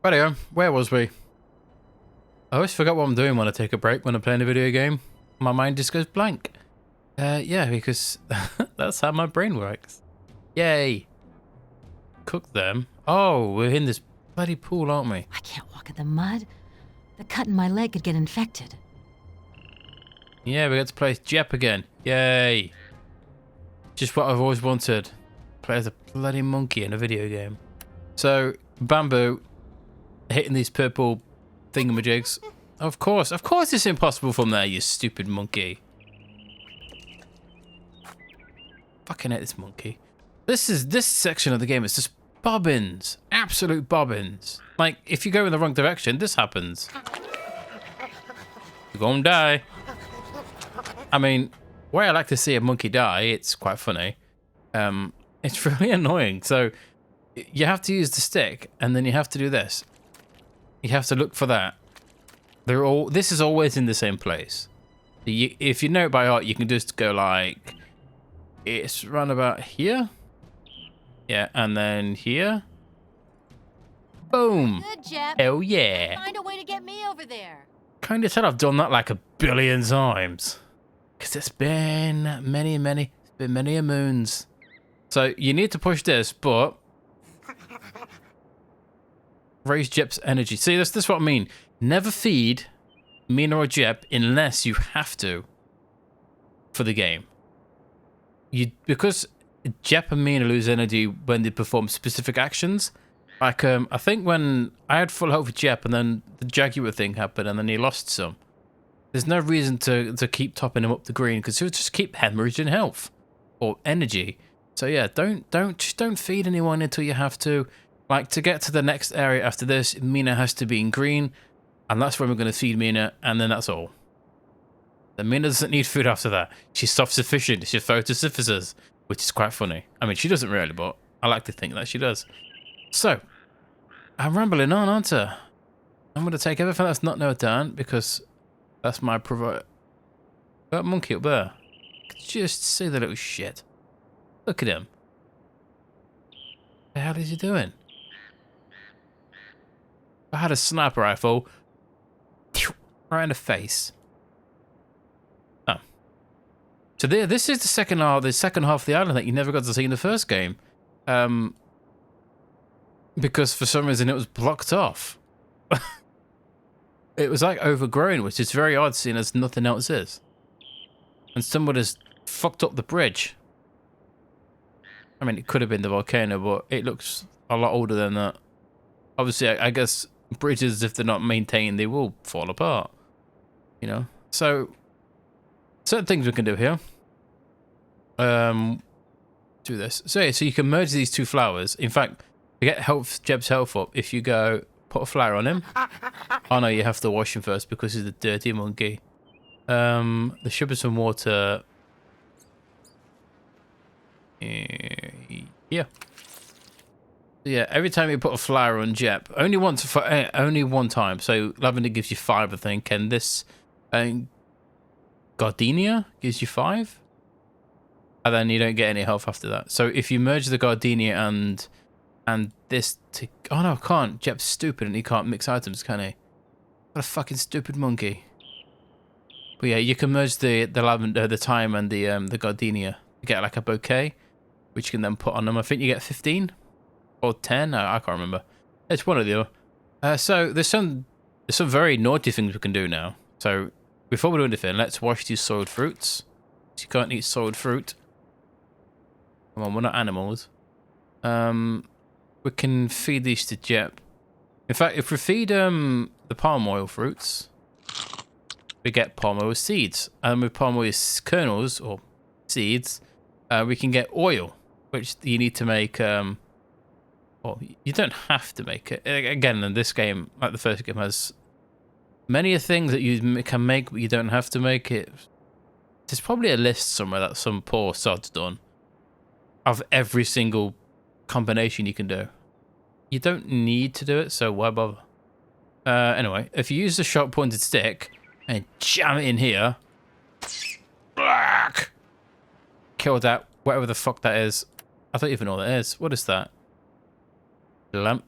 Rightio, where was we? I always forget what I'm doing when I take a break when I'm playing a video game. My mind just goes blank. Yeah, because that's how my brain works. Yay. Cook them. Oh, we're in this bloody pool, aren't we? I can't walk in the mud. The cut in my leg could get infected. Yeah, we get to play Jep again. Yay. Just what I've always wanted. Play as a bloody monkey in a video game. So, Bamboo hitting these purple thingamajigs. Of course it's impossible from there, you stupid monkey. Fucking hate this monkey. This section of the game is just bobbins. Absolute bobbins. Like, if you go in the wrong direction, this happens. You're gonna die. I mean, where I like to see a monkey die, it's quite funny. It's really annoying. So, you have to use the stick, and then you have to do this. You have to look for that. This is always in the same place. If you know it by heart, you can just go like, it's run about here. Yeah, and then here. Boom. Good, Jep. Hell yeah. Find a way to get me over there. Kind of said I've done that like a billion times. Because it's been many a moons. So you need to push this, but raise Jep's energy. See, this is what I mean. Never feed Mina or Jep unless you have to for the game. Because Jep and Mina lose energy when they perform specific actions. Like, I think when I had full health with Jep and then the Jaguar thing happened and then he lost some. There's no reason to keep topping him up the green because he'll just keep hemorrhaging health or energy. So yeah, don't feed anyone until you have to. Like, to get to the next area after this, Mina has to be in green, and that's when we're going to feed Mina, and then that's all. Then Mina doesn't need food after that. She's self-sufficient. She's photosynthesis, which is quite funny. I mean, she doesn't really, but I like to think that she does. So, I'm rambling on, aren't I? I'm going to take everything that's not nailed down, because that's my that monkey up there. Just see the little shit. Look at him. What the hell is he doing? I had a sniper rifle right in the face. Oh. So this is the second half of the island that you never got to see in the first game. Because for some reason it was blocked off. It was like overgrown, which is very odd seeing as nothing else is. And someone has fucked up the bridge. I mean, it could have been the volcano, but it looks a lot older than that. Obviously, I guess bridges, if they're not maintained, they will fall apart. You know? So, certain things we can do here. Do this. So you can merge these two flowers. In fact, to get Jeb's health up, if you go put a flower on him. Oh no, you have to wash him first because he's a dirty monkey. There should be some water. Yeah. Yeah, every time you put a flower on Jep, only one time. So lavender gives you 5, I think, and this gardenia gives you 5, and then you don't get any health after that. So if you merge the gardenia and this, oh no, I can't. Jep's stupid and he can't mix items, can he? What a fucking stupid monkey. But yeah, you can merge the lavender, the thyme, and the gardenia. You get like a bouquet, which you can then put on them. I think you get 15. Or 10? I can't remember. It's one or the other. So there's some very naughty things we can do now. So before we do anything, let's wash these soiled fruits. So you can't eat soiled fruit. Come on, we're not animals. We can feed these to Jep. In fact, if we feed the palm oil fruits, we get palm oil seeds. And with palm oil kernels or seeds, we can get oil, which you need to make. Well, you don't have to make it. Again, in this game, like the first game, has many things that you can make, but you don't have to make it. There's probably a list somewhere that some poor sod's done of every single combination you can do. You don't need to do it, so why bother? Anyway, if you use the sharp-pointed stick and jam it in here, kill that, whatever the fuck that is. I don't even know what that is. What is that? Lamp.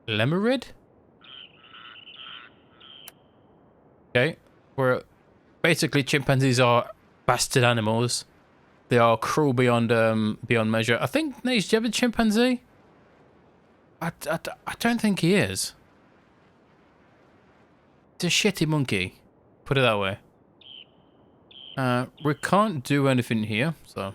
Lemurid? Okay. Basically, chimpanzees are bastard animals. They are cruel beyond measure. I think, Nate, do you have a chimpanzee? I don't think he is. It's a shitty monkey. Put it that way. We can't do anything here, so...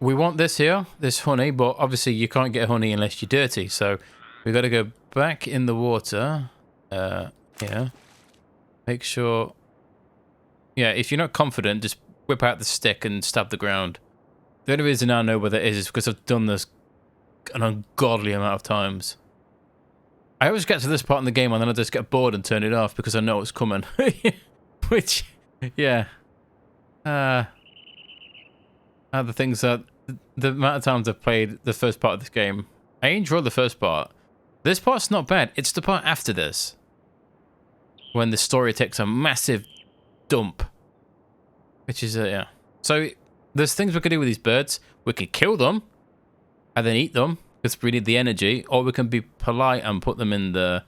We want this here, this honey, but obviously you can't get honey unless you're dirty, so we've got to go back in the water. Here. Make sure... Yeah, if you're not confident, just whip out the stick and stab the ground. The only reason I know where that is because I've done this an ungodly amount of times. I always get to this part in the game and then I just get bored and turn it off because I know it's coming. Which, yeah. The things that... The amount of times I've played the first part of this game, I enjoyed the first part. This part's not bad. It's the part after this. When the story takes a massive dump. Which is, yeah. So, there's things we can do with these birds. We can kill them. And then eat them. Because we need the energy. Or we can be polite and put them in the...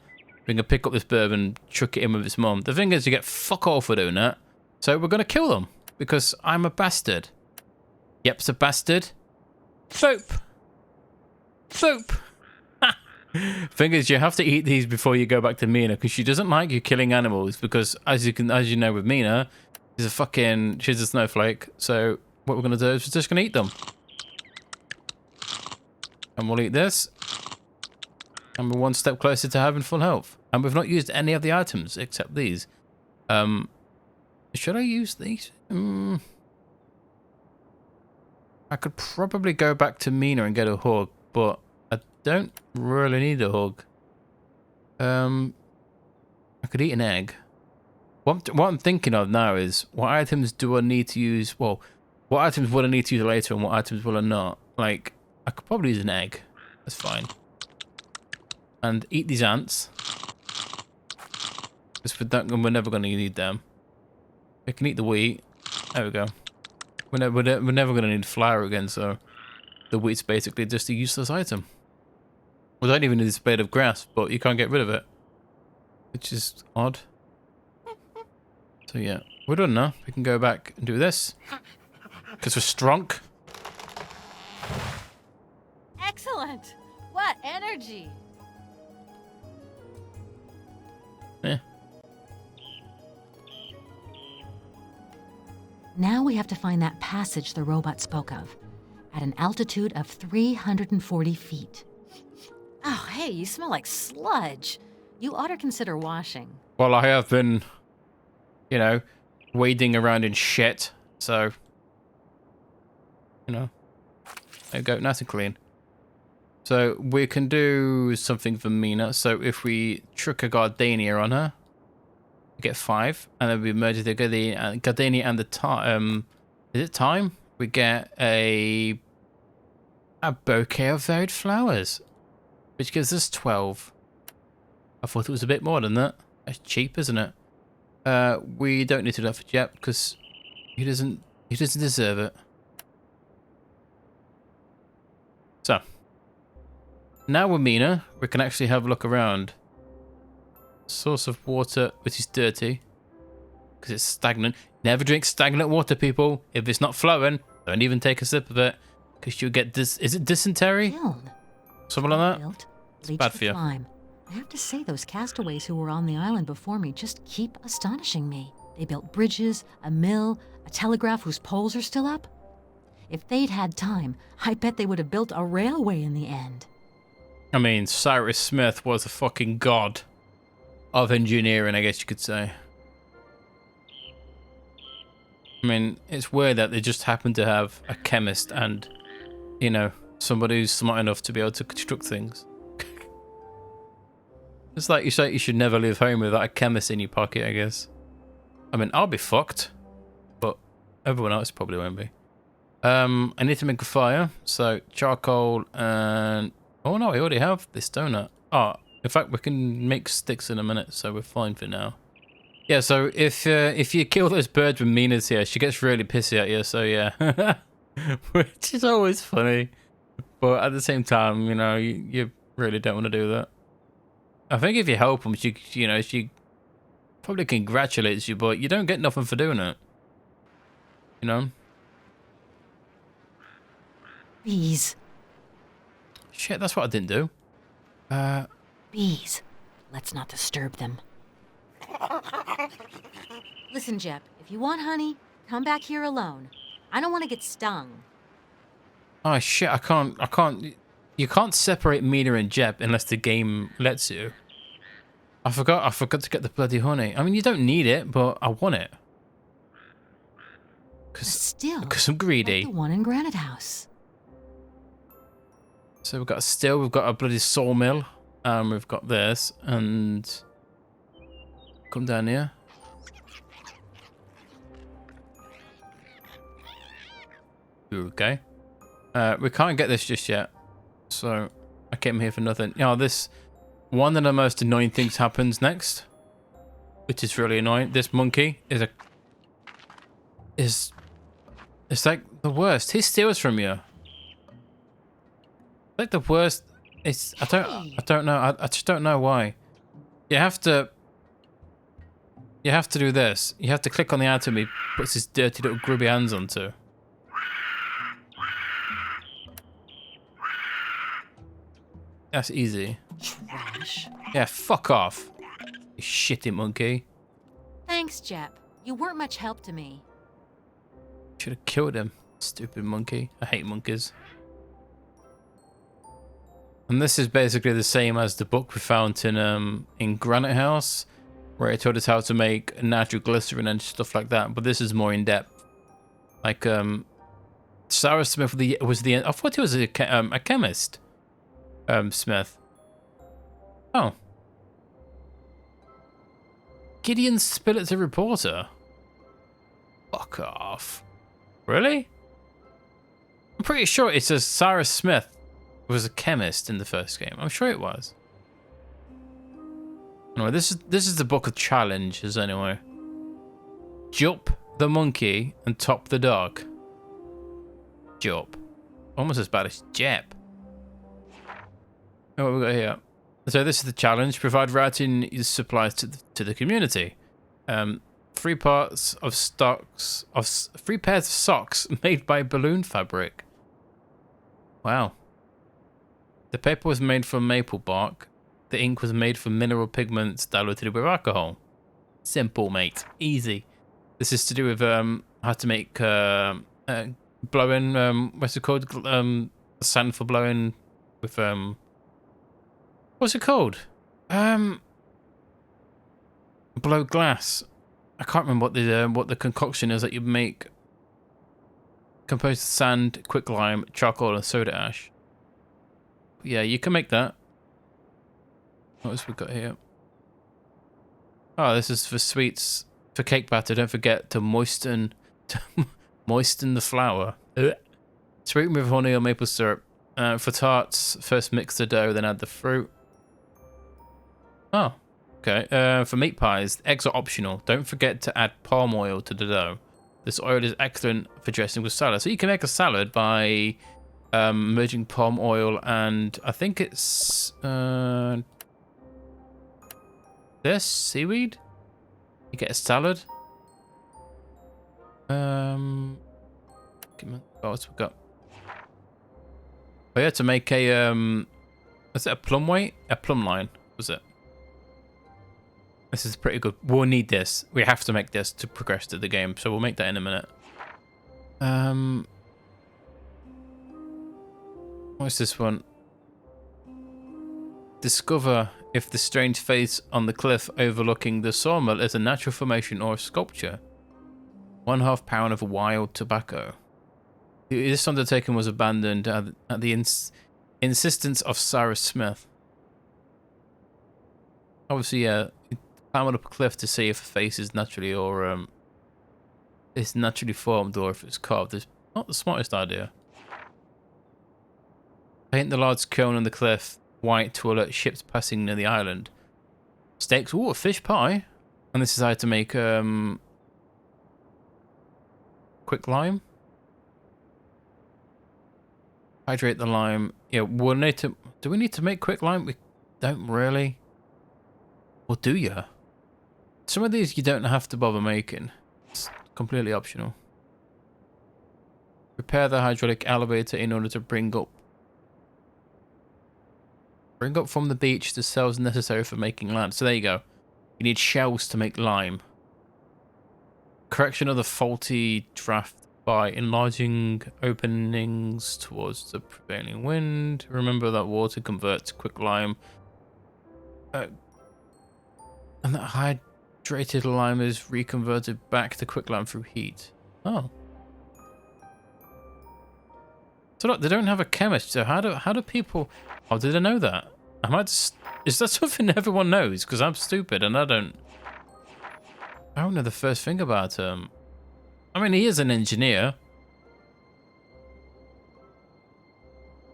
We can pick up this bird and chuck it in with its mum. The thing is, you get fuck all for doing that. So, we're going to kill them. Because I'm a bastard. Yep's a bastard. Boop. Boop. Thing is, you have to eat these before you go back to Mina because she doesn't like you killing animals because as you know with Mina, she's a snowflake. So what we're gonna do is we're just gonna eat them. And we'll eat this. And we're one step closer to having full health. And we've not used any of the items except these. Should I use these? I could probably go back to Mina and get a hug, but I don't really need a hug. I could eat an egg. What I'm thinking of now is, what items do I need to use? Well, what items will I need to use later and what items will I not? Like, I could probably use an egg. That's fine. And eat these ants. Because we're never going to need them. We can eat the wheat. There we go. We're never going to need flour again, so the wheat's basically just a useless item. We don't even need this blade of grass, but you can't get rid of it. Which is odd. So yeah, we're done now. We can go back and do this. Because we're strong. Excellent! What energy! Yeah. Now we have to find that passage the robot spoke of, at an altitude of 340 feet. Oh, hey, you smell like sludge. You ought to consider washing. Well, I have been, you know, wading around in shit, so, you know, there you go, nice and clean. So we can do something for Mina. So if we truck a Gardenia on her, we get 5, and then we merge the Gardenia and the time. Is it time? We get a bouquet of varied flowers, which gives us 12. I thought it was a bit more than that. That's cheap, isn't it? We don't need to do that for Jep because he doesn't deserve it. So now with Mina, we can actually have a look around. Source of water, which is dirty because it's stagnant. Never drink stagnant water, people. If it's not flowing, don't even take a sip of it because you'll get this. Is it dysentery? Kiln. Something like that. Built, It's bleached bad with for you. lime. I have to say, those castaways who were on the island before me just keep astonishing me. They built bridges, a mill, a telegraph whose poles are still up. If they'd had time, I bet they would have built a railway in the end. I mean, Cyrus Smith was a fucking god of engineering, I guess you could say. I mean, it's weird that they just happen to have a chemist and, you know, somebody who's smart enough to be able to construct things. It's like you say you should never leave home without a chemist in your pocket, I guess. I mean, I'll be fucked, but everyone else probably won't be. I need to make a fire, so charcoal and... Oh no, I already have this donut. Oh, in fact, we can make sticks in a minute, so we're fine for now. Yeah, so if you kill those birds with Mina's here, she gets really pissy at you, so yeah. Which is always funny. But at the same time, you know, you're Really don't want to do that. I think if you help them, she probably congratulates you, but you don't get nothing for doing it. You know? Bees. Shit, that's what I didn't do. Bees. Let's not disturb them. Listen, Jep, if you want honey, come back here alone. I don't want to get stung. Oh shit, I can't. You can't separate Mina and Jep unless the game lets you. I forgot to get the bloody honey. I mean, you don't need it, but I want it. Because I'm greedy. Like the one in Granite House. So we've got a still, we've got a bloody sawmill. We've got this, and come down here. Okay. We can't get this just yet, so I came here for nothing. You know, this one of the most annoying things happens next, which is really annoying. This monkey is like the worst. He steals from you. Like the worst. It's I don't know. I just don't know why. You have to do this. You have to click on the item he puts his dirty little grubby hands onto. That's easy. Trash. Yeah, fuck off. You shitty monkey. Thanks, Jep. You weren't much help to me. Should have killed him. Stupid monkey. I hate monkeys. And this is basically the same as the book we found in Granite House, where it told us how to make natural glycerin and stuff like that. But this is more in depth. Like Sarah Smith was the I thought he was a chemist. Smith. Oh. Gideon Spilett's a reporter. Fuck off. Really? I'm pretty sure it says Sarah Smith was a chemist in the first game. I'm sure it was. Anyway, this is the book of challenges anyway. Jump the monkey and top the dog. Jump. Almost as bad as Jep. Oh, what we got here? So this is the challenge. Provide routing supplies to the community. 3 pairs of socks made by balloon fabric. Wow. The paper was made from maple bark. The ink was made from mineral pigments diluted with alcohol. Simple, mate. Easy. This is to do with how to make blowing. What's it called? Sand for blowing with What's it called? Blow glass. I can't remember what the concoction is that you make. Composed of sand, quicklime, charcoal, and soda ash. Yeah, you can make that. What else we got here? Oh, this is for sweets, for cake batter. Don't forget to moisten the flour. Sweeten with honey or maple syrup. For tarts, first mix the dough, then add the fruit. Oh, okay. For meat pies, eggs are optional. Don't forget to add palm oil to the dough. This oil is excellent for dressing with salad. So you can make a salad by merging palm oil and I think it's this seaweed. You get a salad. What else we got? Oh yeah, to make a is it a plum weight? A plumb line, was it? This is pretty good. We'll need this. We have to make this to progress to the game, so we'll make that in a minute. What's this one? Discover if the strange face on the cliff overlooking the sawmill is a natural formation or a sculpture. 1/2 pound of wild tobacco. This undertaking was abandoned at the insistence of Sarah Smith. Obviously, yeah, climb up a cliff to see if a face is naturally or is naturally formed or if it's carved. It's not the smartest idea. Paint the large cone on the cliff white to alert ships passing near the island. Steaks. Ooh, a fish pie. And this is how to make quick lime. Hydrate the lime. Yeah, we'll need to... Do we need to make quick lime? We don't really. Or do you? Some of these you don't have to bother making. It's completely optional. Repair the hydraulic elevator in order to bring up from the beach the cells necessary for making land. So there you go. You need shells to make lime. Correction of the faulty draft by enlarging openings towards the prevailing wind. Remember that water converts to quick lime. And that hydrated lime is reconverted back to quick lime through heat. Oh. So look, they don't have a chemist. So how do people... How did I know that? I might just... Is that something everyone knows? Because I'm stupid and I don't know the first thing about him. I mean, he is an engineer.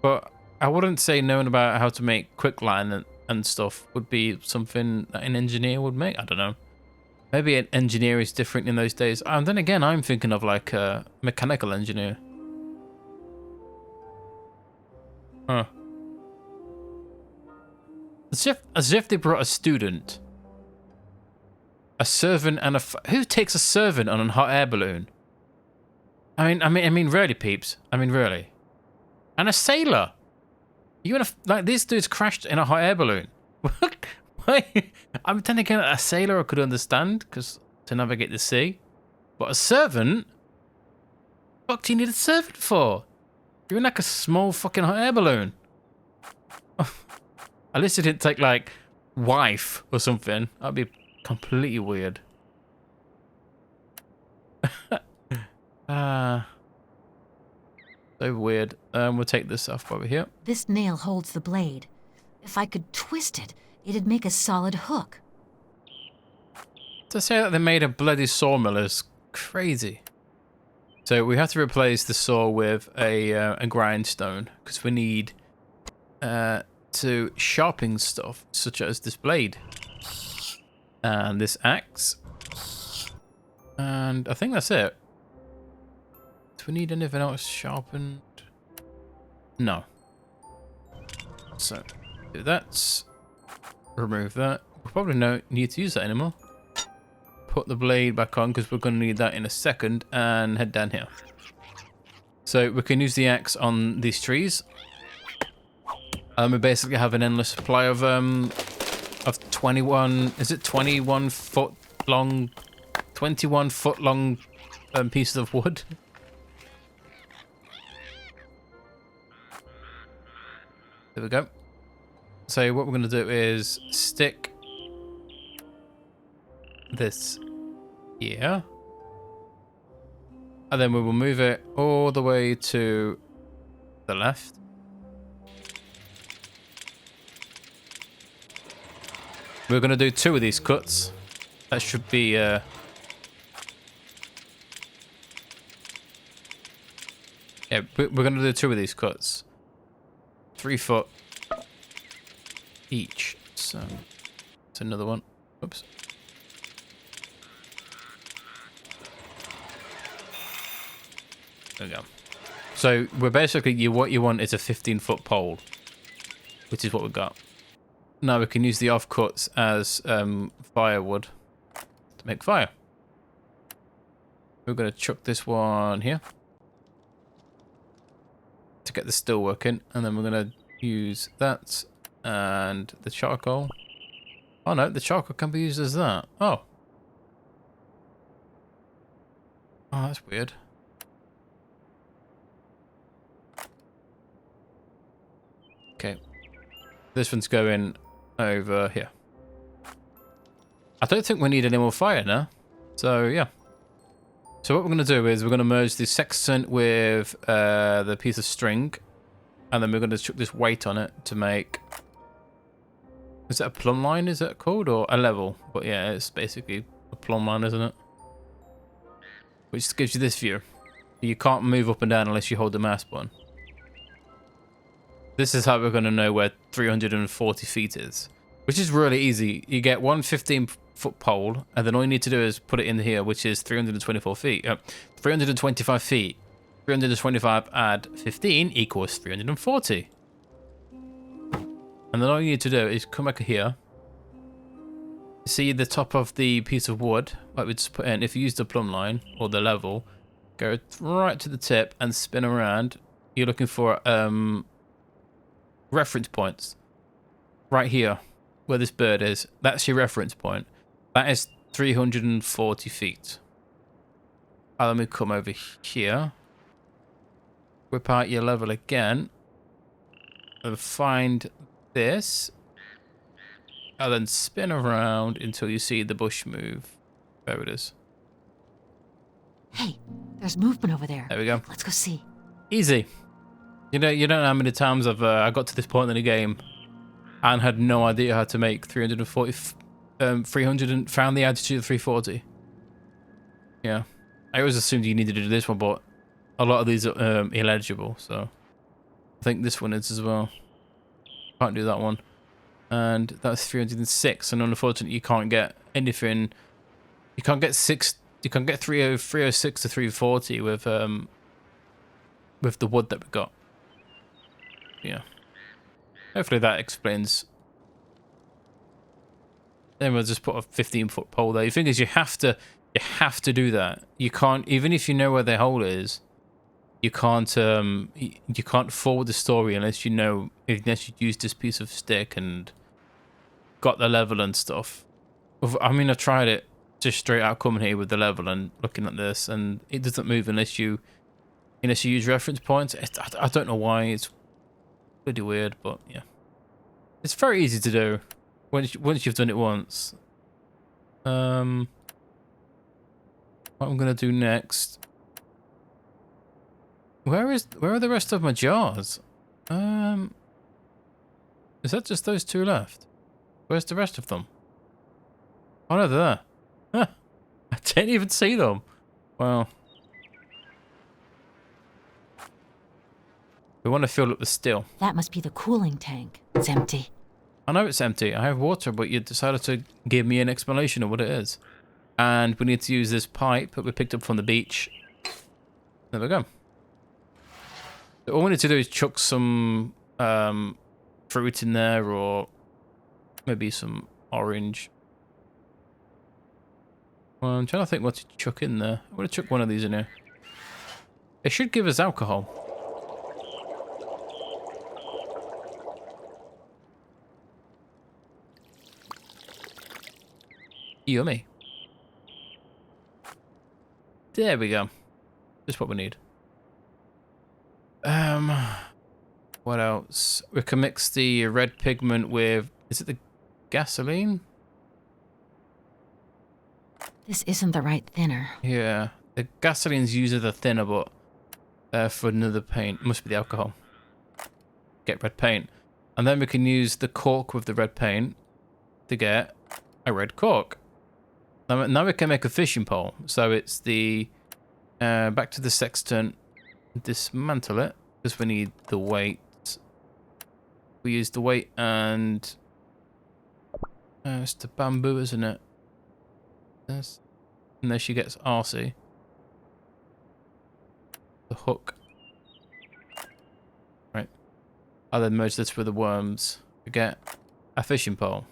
But I wouldn't say knowing about how to make quicklime and stuff would be something that an engineer would make. I don't know. Maybe an engineer is different in those days. And then again, I'm thinking of like a mechanical engineer. Huh. As if they brought a student. A servant and a... Who takes a servant on a hot air balloon? I mean, really, peeps. I mean, really. And a sailor. You in a... Like, these dudes crashed in a hot air balloon. Why? I'm then again, a sailor I could understand, because to navigate the sea. But a servant? What do you need a servant for? You're in like a small fucking hot air balloon. At least it didn't take, like, wife or something. That'd be completely weird. So weird. We'll take this off over here. This nail holds the blade. If I could twist it, it'd make a solid hook. To say that they made a bloody sawmill is crazy. So we have to replace the saw with a grindstone because we need to sharpen stuff such as this blade and this axe, and I think that's it. Do we need anything else sharpened? No. So do that. Remove that. We probably don't need to use that anymore. Put the blade back on because we're going to need that in a second, and head down here. So we can use the axe on these trees. We basically have an endless supply of 21. Is it 21 foot long? 21 foot long pieces of wood. There we go. So what we're going to do is stick this here, and then we will move it all the way to the left. We're going to do 2 of these cuts. That should be yeah, we're going to do 2 of these cuts. 3 foot each. So it's another one. Oops. There we go. So we're basically, what you want is a 15-foot pole, which is what we've got. Now we can use the offcuts as firewood to make fire. We're going to chuck this one here to get the steel working, and then we're going to use that and the charcoal. Oh no, the charcoal can be used as that. Oh. Oh, that's weird. Okay. This one's going over here. I don't think we need any more fire now. So, yeah. So what we're going to do is we're going to merge the sextant with the piece of string. And then we're going to chuck this weight on it to make... Is that a plumb line, is that called? Or a level? But yeah, it's basically a plumb line, isn't it? Which gives you this view. You can't move up and down unless you hold the mouse button. This is how we're going to know where 340 feet is. Which is really easy. You get one 15-foot pole, and then all you need to do is put it in here, which is 324 feet. 325 feet. 325 add 15 equals 340. And then all you need to do is come back here. See the top of the piece of wood, like we just put in. If you use the plumb line or the level, go right to the tip and spin around. You're looking for reference points. Right here, where this bird is. That's your reference point. That is 340 feet. Let me come over here. Whip out your level again. And find this. And then spin around until you see the bush move. There it is. Hey, there's movement over there. There we go. Let's go see. Easy. You don't know how many times I got to this point in the game and had no idea how to make 340, 300 and found the altitude of 340. Yeah. I always assumed you needed to do this one, but a lot of these are illegible, so I think this one is as well. Can't do that one. And that's 306, and unfortunately you can't get anything. You can't get 306 to 340 with the wood that we got. Yeah. Hopefully that explains. Then we'll just put a 15-foot pole there. The thing is, you have to do that. You can't, even if you know where the hole is, you can't forward the story unless you use this piece of stick and got the level and stuff. I mean, I tried it just straight out coming here with the level and looking at this, and it doesn't move unless you use reference points. I don't know why. It's pretty weird, but yeah, it's very easy to do once you've done it once. What I'm gonna do next? Where are the rest of my jars? Is that just those two left? Where's the rest of them? Oh no, they're there. Huh. I didn't even see them. Well, we want to fill up the still. That must be the cooling tank. It's empty. I know it's empty. I have water, but you decided to give me an explanation of what it is. And we need to use this pipe that we picked up from the beach. There we go. So all we need to do is chuck some fruit in there, or maybe some orange. Well, I'm trying to think what to chuck in there. I'm going to chuck one of these in here. It should give us alcohol. Yummy. There we go. Just what we need. What else? We can mix the red pigment with, is it the gasoline? This isn't the right thinner. Yeah, the gasoline's usually the thinner, but for another paint, must be the alcohol. Get red paint, and then we can use the cork with the red paint to get a red cork. Now we can make a fishing pole. So it's the back to the sextant, dismantle it because we need the weight. We use the weight and it's the bamboo, isn't it? Yes. And then she gets RC. The hook. Right. I'll then merge this with the worms to get a fishing pole.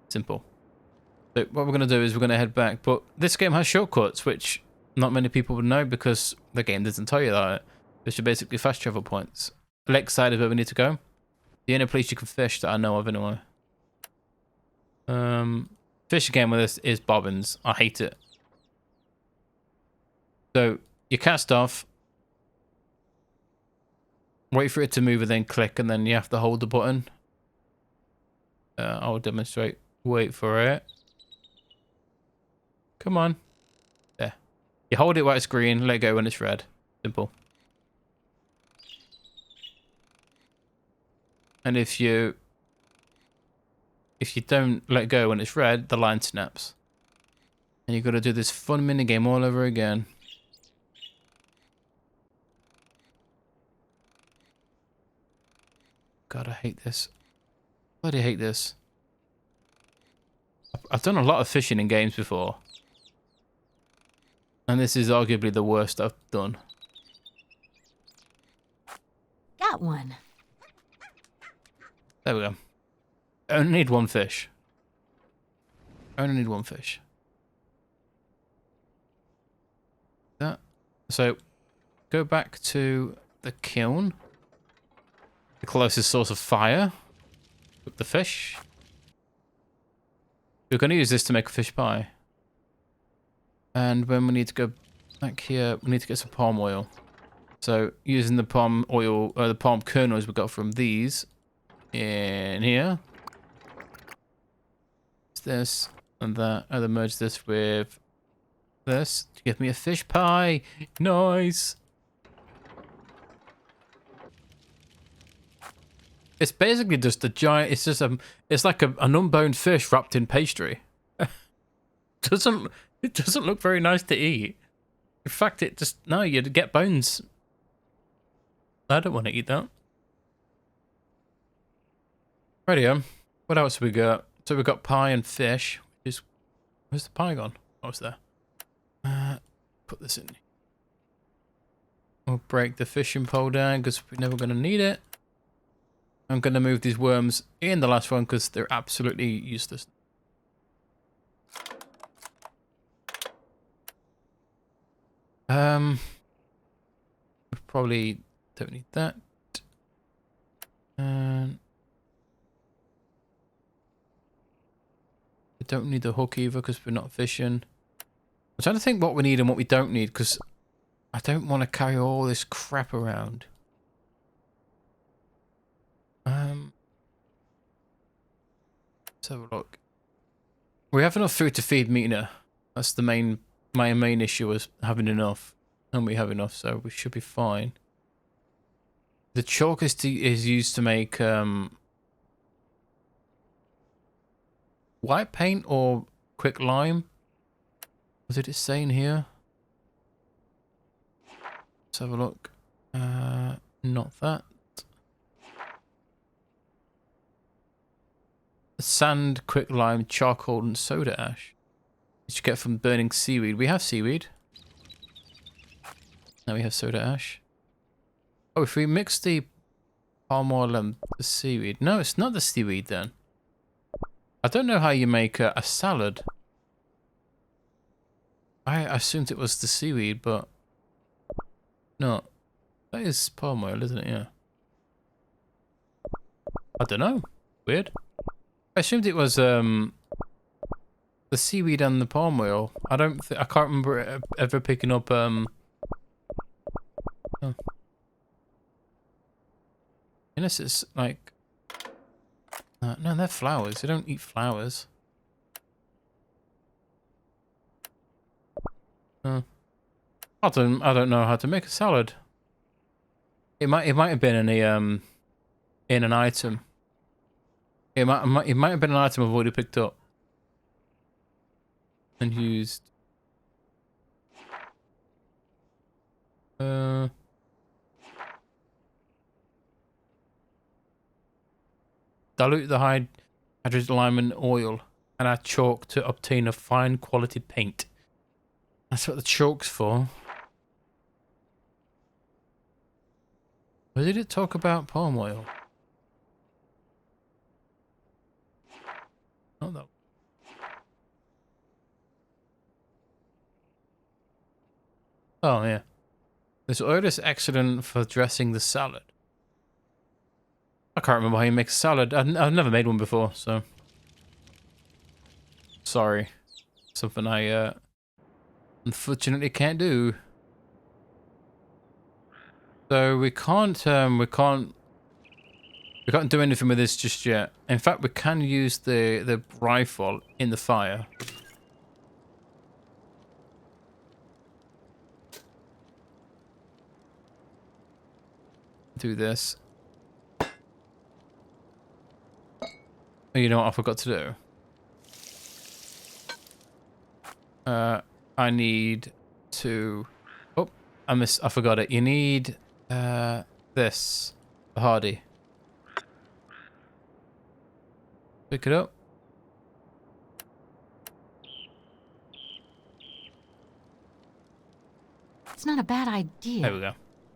Simple. So what we're going to do is we're going to head back. But this game has shortcuts, which not many people would know because the game doesn't tell you that. Which are basically fast travel points. Lakeside is where we need to go. The only place you can fish that I know of anyway. Fish again with this is bobbins. I hate it. So you cast off, wait for it to move and then click, and then you have to hold the button. I'll demonstrate. Wait for it. Come on. There. You hold it while it's green, let go when it's red. Simple. And if you don't let go when it's red, the line snaps. And you've got to do this fun minigame all over again. God, I hate this. Bloody hate this. I've done a lot of fishing in games before. And this is arguably the worst I've done. Got one. There we go. I only need one fish. I only need one fish. That. So, go back to the kiln. The closest source of fire. Cook the fish. We're going to use this to make a fish pie. And when we need to go back here, we need to get some palm oil. So, using the palm oil, the palm kernels we got from these in here. It's this and that. And then merge this with this to give me a fish pie. Nice. It's basically just a giant. It's just it's like an unboned fish wrapped in pastry. It doesn't look very nice to eat. In fact, it just no. You'd get bones. I don't want to eat that. Radio. What else have we got? So we've got pie and fish. Where's the pie gone? Oh, it's there. Put this in. We'll break the fishing pole down because we're never going to need it. I'm going to move these worms in the last one because they're absolutely useless. We probably don't need that. And we don't need the hook either because we're not fishing. I'm trying to think what we need and what we don't need because I don't want to carry all this crap around. Let's have a look. We have enough food to feed Mina. That's my main issue was having enough. And we have enough, so we should be fine. The chalk is used to make white paint or quick lime. What did it say in here? Let's have a look. Not that. Sand, quick lime, charcoal, and soda ash. Which you get from burning seaweed. We have seaweed. Now we have soda ash. Oh, if we mix the palm oil and the seaweed. No, it's not the seaweed then. I don't know how you make a salad. I assumed it was the seaweed, but no. That is palm oil, isn't it? Yeah. I don't know. Weird. I assumed it was the seaweed and the palm oil. I can't remember ever picking up oh. Unless it's like no, they're flowers. They don't eat flowers. I don't know how to make a salad. It might have been in an item. It might have been an item I've already picked up and used. Dilute the hydrogen lime in oil and add chalk to obtain a fine quality paint. That's what the chalk's for. Where did it talk about palm oil? Not that. Oh yeah. This oil is excellent for dressing the salad. I can't remember how you make a salad. I've never made one before, so sorry. Something I unfortunately can't do. So we can't do anything with this just yet. In fact, we can use the rifle in the fire. Do this. Oh, you know what I forgot to do? I need to. Oh, I forgot it. You need this. The hardy. Pick it up. It's not a bad idea. There we go.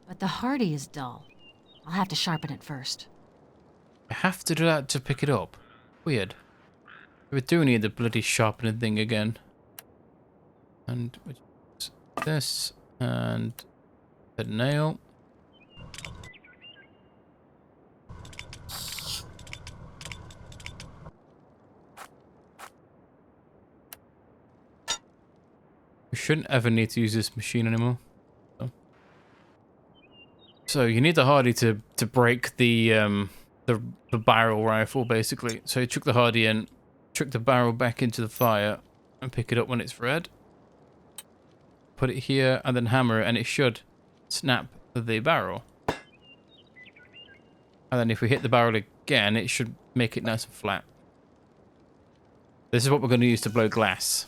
But the hardy is dull. I'll have to sharpen it first. I have to do that to pick it up. Weird. We do need the bloody sharpening thing again. And this and the nail. We shouldn't ever need to use this machine anymore. So you need the hardy to break the barrel rifle basically. So you chuck the hardy in, chuck the barrel back into the fire, and pick it up when it's red. Put it here and then hammer it, and it should snap the barrel. And then if we hit the barrel again, it should make it nice and flat. This is what we're going to use to blow glass.